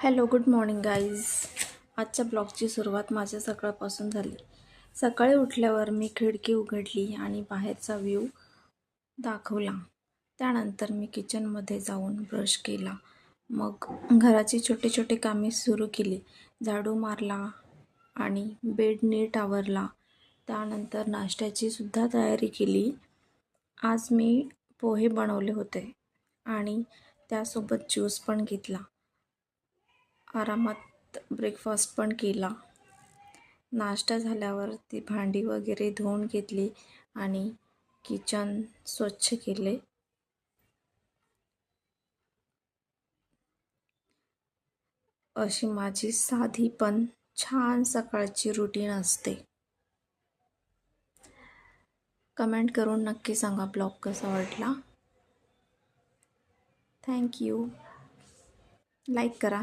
Hello good morning guys. आजच्या ब्लॉगची सुरुवात माझ्या सकाळपासून झाली. सकाळी उठल्यावर मी खिडकी उघडली आणि बाहेरचा व्ह्यू दाखवला. त्यानंतर मी किचनमध्ये जाऊन ब्रश केला. मग घराची छोटी छोटी कामे सुरू केली. झाडू मारला आणि बेड नीट आवरला. त्यानंतर नाश्त्याची सुद्धा तयारी केली. आज मी पोहे बनवले होते आणि त्यासोबत ज्यूस पण घेतला. आरामात ब्रेकफास्ट पण केला. नाश्ता झाल्यावर ती भांडी वगैरे धुवून घेतली आणि किचन स्वच्छ केले. अशी माझी साधी पण छान सकाळची रुटीन असते. कमेंट करून नक्की सांगा ब्लॉग कसा वाटला. थँक्यू. लाईक करा.